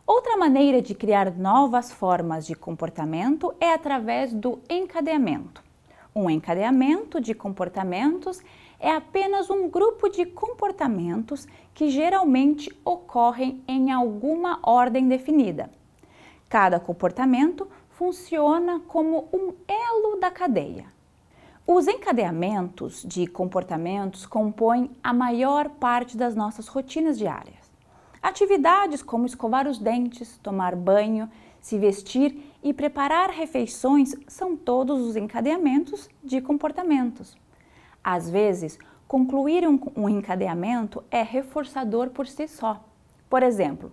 Outra maneira de criar novas formas de comportamento é através do encadeamento. Um encadeamento de comportamentos é apenas um grupo de comportamentos que geralmente ocorrem em alguma ordem definida. Cada comportamento funciona como um elo da cadeia. Os encadeamentos de comportamentos compõem a maior parte das nossas rotinas diárias. Atividades como escovar os dentes, tomar banho, se vestir e preparar refeições são todos os encadeamentos de comportamentos. Às vezes, concluir um encadeamento é reforçador por si só. Por exemplo,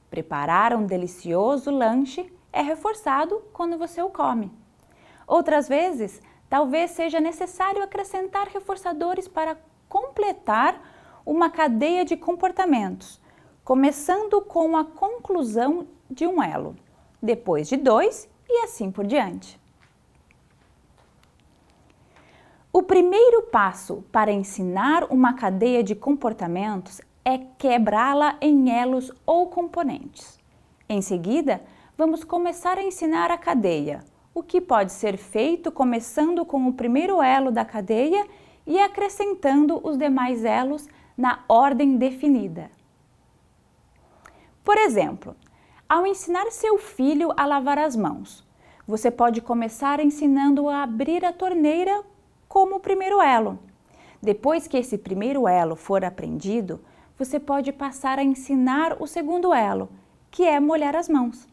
preparar um delicioso lanche é reforçado quando você o come. Outras vezes, talvez seja necessário acrescentar reforçadores para completar uma cadeia de comportamentos, começando com a conclusão de um elo, depois de 2 e assim por diante. O primeiro passo para ensinar uma cadeia de comportamentos é quebrá-la em elos ou componentes. Em seguida, vamos começar a ensinar a cadeia, o que pode ser feito começando com o primeiro elo da cadeia e acrescentando os demais elos na ordem definida. Por exemplo, ao ensinar seu filho a lavar as mãos, você pode começar ensinando-o a abrir a torneira como o primeiro elo. Depois que esse primeiro elo for aprendido, você pode passar a ensinar o segundo elo, que é molhar as mãos.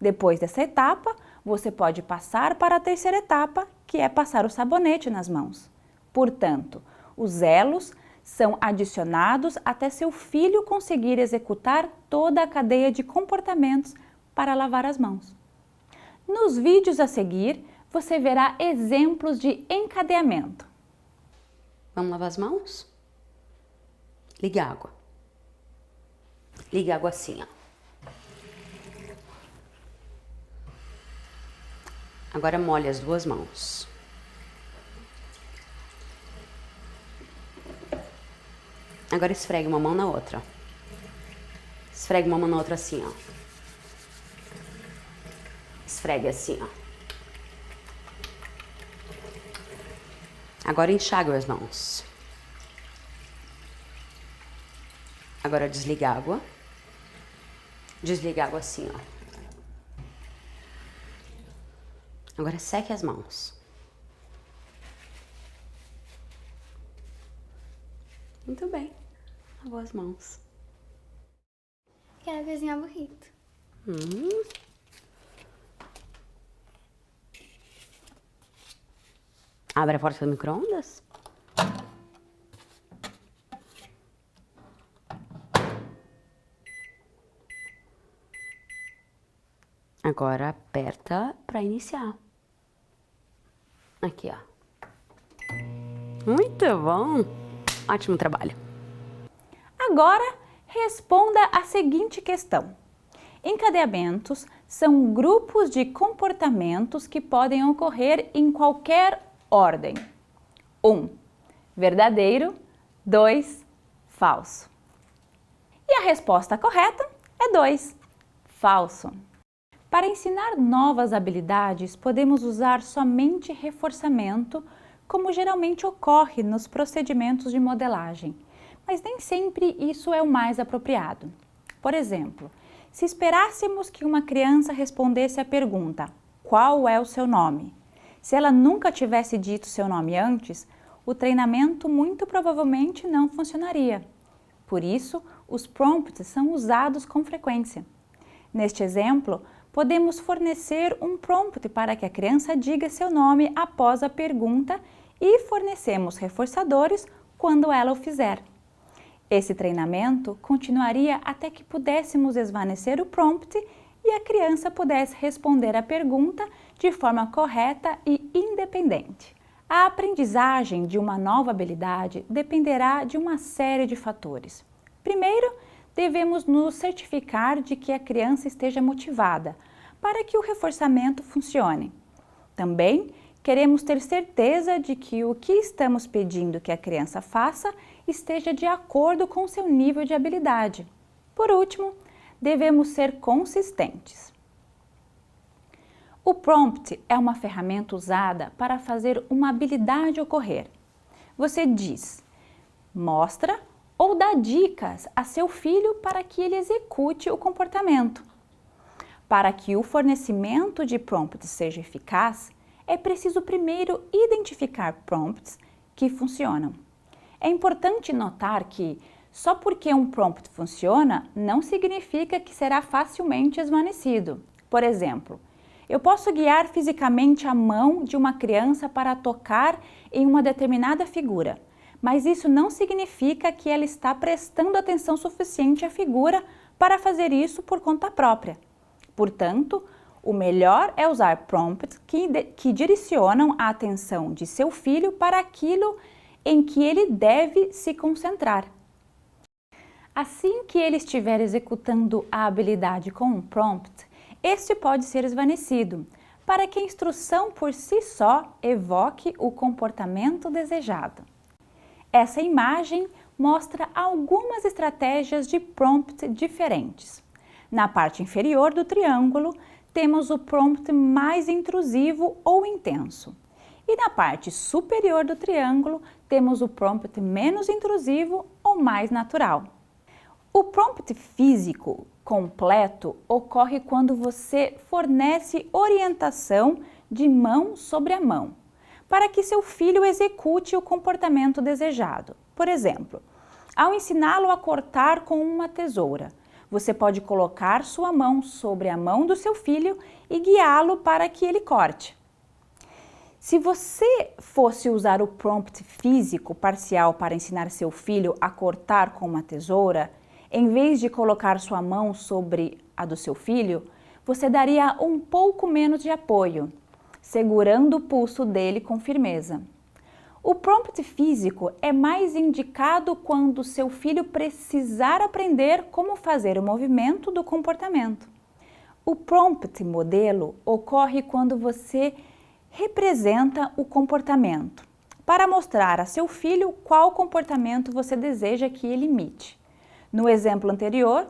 Depois dessa etapa, você pode passar para a terceira etapa, que é passar o sabonete nas mãos. Portanto, os elos são adicionados até seu filho conseguir executar toda a cadeia de comportamentos para lavar as mãos. Nos vídeos a seguir, você verá exemplos de encadeamento. Vamos lavar as mãos? Liga a água. Liga a água assim, ó. Agora molhe as duas mãos. Agora esfregue uma mão na outra. Esfregue uma mão na outra assim, ó. Esfregue assim, ó. Agora enxague as mãos. Agora desliga a água. Desliga a água assim, ó. Agora seque as mãos. Muito bem. Lavou as mãos. Quero cozinhar burrito. Abre a porta do micro-ondas. Agora aperta para iniciar. Aqui, ó. Muito bom! Ótimo trabalho. Agora, responda a seguinte questão. Encadeamentos são grupos de comportamentos que podem ocorrer em qualquer ordem. 1. Verdadeiro. 2. Falso. E a resposta correta é 2. Falso. Para ensinar novas habilidades, podemos usar somente reforçamento, como geralmente ocorre nos procedimentos de modelagem, mas nem sempre isso é o mais apropriado. Por exemplo, se esperássemos que uma criança respondesse à pergunta "Qual é o seu nome?", se ela nunca tivesse dito seu nome antes, o treinamento muito provavelmente não funcionaria. Por isso, os prompts são usados com frequência. Neste exemplo, podemos fornecer um prompt para que a criança diga seu nome após a pergunta e fornecemos reforçadores quando ela o fizer. Esse treinamento continuaria até que pudéssemos esvanecer o prompt e a criança pudesse responder a pergunta de forma correta e independente. A aprendizagem de uma nova habilidade dependerá de uma série de fatores. Primeiro, devemos nos certificar de que a criança esteja motivada para que o reforçamento funcione. Também queremos ter certeza de que o que estamos pedindo que a criança faça esteja de acordo com seu nível de habilidade. Por último, devemos ser consistentes. O prompt é uma ferramenta usada para fazer uma habilidade ocorrer. Você diz, mostra ou dá dicas a seu filho para que ele execute o comportamento. Para que o fornecimento de prompts seja eficaz, é preciso primeiro identificar prompts que funcionam. É importante notar que só porque um prompt funciona, não significa que será facilmente esvanecido. Por exemplo, eu posso guiar fisicamente a mão de uma criança para tocar em uma determinada figura, mas isso não significa que ela está prestando atenção suficiente à figura para fazer isso por conta própria. Portanto, o melhor é usar prompts que direcionam a atenção de seu filho para aquilo em que ele deve se concentrar. Assim que ele estiver executando a habilidade com um prompt, este pode ser esvanecido, para que a instrução por si só evoque o comportamento desejado. Essa imagem mostra algumas estratégias de prompt diferentes. Na parte inferior do triângulo, temos o prompt mais intrusivo ou intenso. E na parte superior do triângulo, temos o prompt menos intrusivo ou mais natural. O prompt físico completo ocorre quando você fornece orientação de mão sobre a mão, para que seu filho execute o comportamento desejado. Por exemplo, ao ensiná-lo a cortar com uma tesoura, você pode colocar sua mão sobre a mão do seu filho e guiá-lo para que ele corte. Se você fosse usar o prompt físico parcial para ensinar seu filho a cortar com uma tesoura, em vez de colocar sua mão sobre a do seu filho, você daria um pouco menos de apoio, segurando o pulso dele com firmeza. O prompt físico é mais indicado quando seu filho precisar aprender como fazer o movimento do comportamento. O prompt modelo ocorre quando você representa o comportamento, para mostrar a seu filho qual comportamento você deseja que ele imite. No exemplo anterior,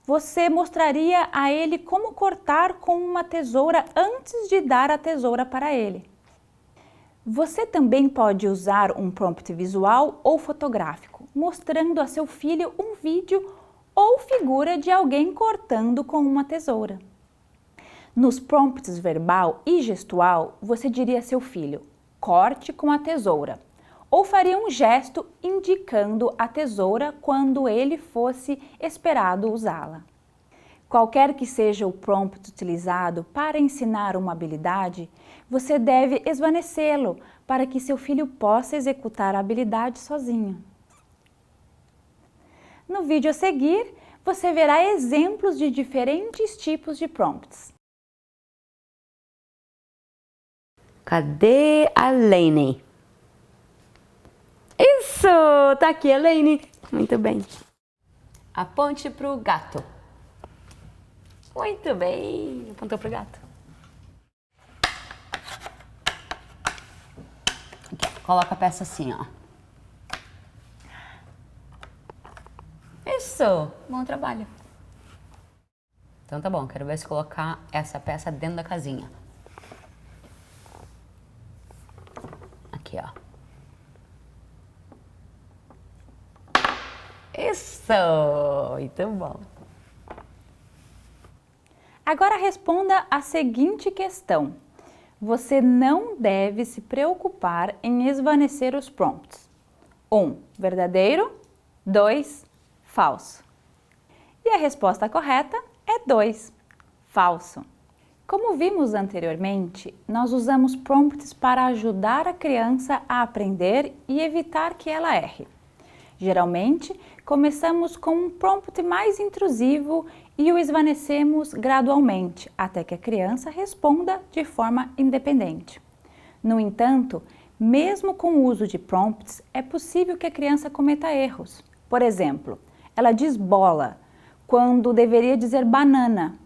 você mostraria a ele como cortar com uma tesoura antes de dar a tesoura para ele. Você também pode usar um prompt visual ou fotográfico, mostrando a seu filho um vídeo ou figura de alguém cortando com uma tesoura. Nos prompts verbal e gestual, você diria a seu filho, corte com a tesoura, ou faria um gesto indicando a tesoura quando ele fosse esperado usá-la. Qualquer que seja o prompt utilizado para ensinar uma habilidade, você deve esvanecê-lo para que seu filho possa executar a habilidade sozinho. No vídeo a seguir, você verá exemplos de diferentes tipos de prompts. Cadê a Laine? Isso! Tá aqui a Laine. Muito bem. Aponte pro gato. Muito bem. Apontou pro gato. Aqui, coloca a peça assim, ó. Isso! Bom trabalho. Então tá bom, quero ver se colocar essa peça dentro da casinha. Aqui, ó. Isso! Muito bom. Agora responda a seguinte questão. Você não deve se preocupar em esvanecer os prompts. 1. Verdadeiro. 2. Falso. E a resposta correta é 2. Falso. Como vimos anteriormente, nós usamos prompts para ajudar a criança a aprender e evitar que ela erre. Geralmente, começamos com um prompt mais intrusivo e o esvanecemos gradualmente, até que a criança responda de forma independente. No entanto, mesmo com o uso de prompts, é possível que a criança cometa erros. Por exemplo, ela diz bola, quando deveria dizer banana.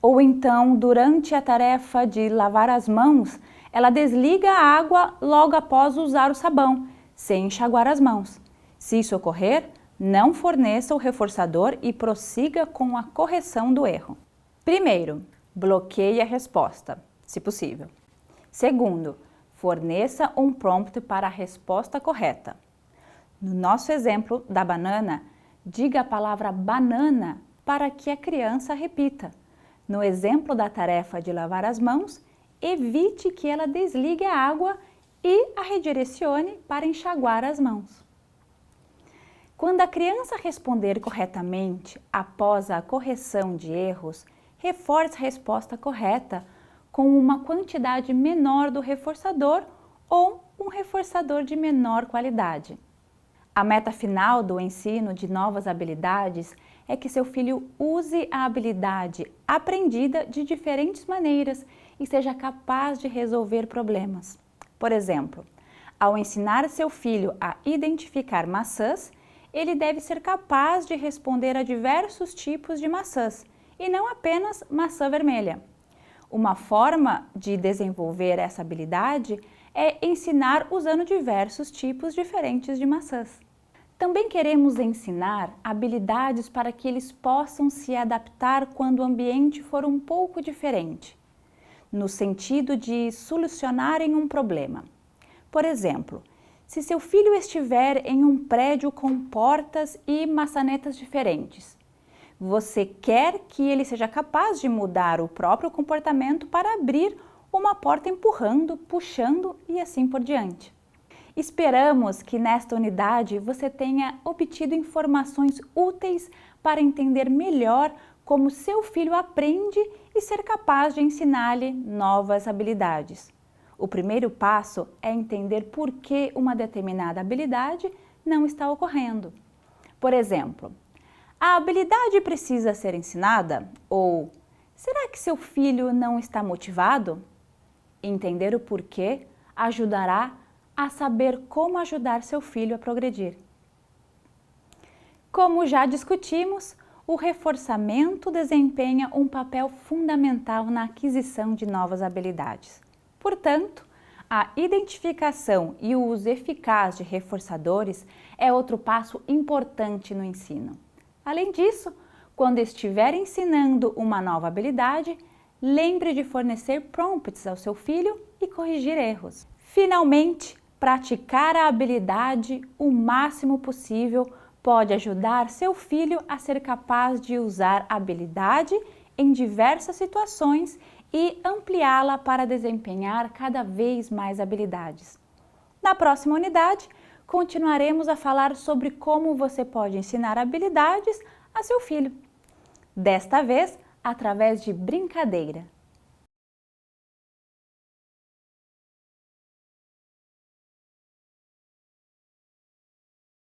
Ou então, durante a tarefa de lavar as mãos, ela desliga a água logo após usar o sabão, sem enxaguar as mãos. Se isso ocorrer, Não forneça o reforçador e prossiga com a correção do erro. Primeiro, bloqueie a resposta, se possível. Segundo, forneça um prompt para a resposta correta. No nosso exemplo da banana, diga a palavra banana para que a criança repita. No exemplo da tarefa de lavar as mãos, evite que ela desligue a água e a redirecione para enxaguar as mãos. Quando a criança responder corretamente após a correção de erros, reforce a resposta correta com uma quantidade menor do reforçador ou um reforçador de menor qualidade. A meta final do ensino de novas habilidades é que seu filho use a habilidade aprendida de diferentes maneiras e seja capaz de resolver problemas. Por exemplo, ao ensinar seu filho a identificar maçãs, ele deve ser capaz de responder a diversos tipos de maçãs e não apenas maçã vermelha. Uma forma de desenvolver essa habilidade é ensinar usando diversos tipos diferentes de maçãs. Também queremos ensinar habilidades para que eles possam se adaptar quando o ambiente for um pouco diferente, no sentido de solucionarem um problema. Por exemplo, se seu filho estiver em um prédio com portas e maçanetas diferentes, você quer que ele seja capaz de mudar o próprio comportamento para abrir uma porta empurrando, puxando e assim por diante. Esperamos que nesta unidade você tenha obtido informações úteis para entender melhor como seu filho aprende e ser capaz de ensinar-lhe novas habilidades. O primeiro passo é entender por que uma determinada habilidade não está ocorrendo. Por exemplo, a habilidade precisa ser ensinada? Ou será que seu filho não está motivado? Entender o porquê ajudará a saber como ajudar seu filho a progredir. Como já discutimos, o reforçamento desempenha um papel fundamental na aquisição de novas habilidades. Portanto, a identificação e o uso eficaz de reforçadores é outro passo importante no ensino. Além disso, quando estiver ensinando uma nova habilidade, lembre de fornecer prompts ao seu filho e corrigir erros. Finalmente, praticar a habilidade o máximo possível pode ajudar seu filho a ser capaz de usar a habilidade em diversas situações e ampliá-la para desempenhar cada vez mais habilidades. Na próxima unidade, continuaremos a falar sobre como você pode ensinar habilidades a seu filho. Desta vez, através de brincadeira.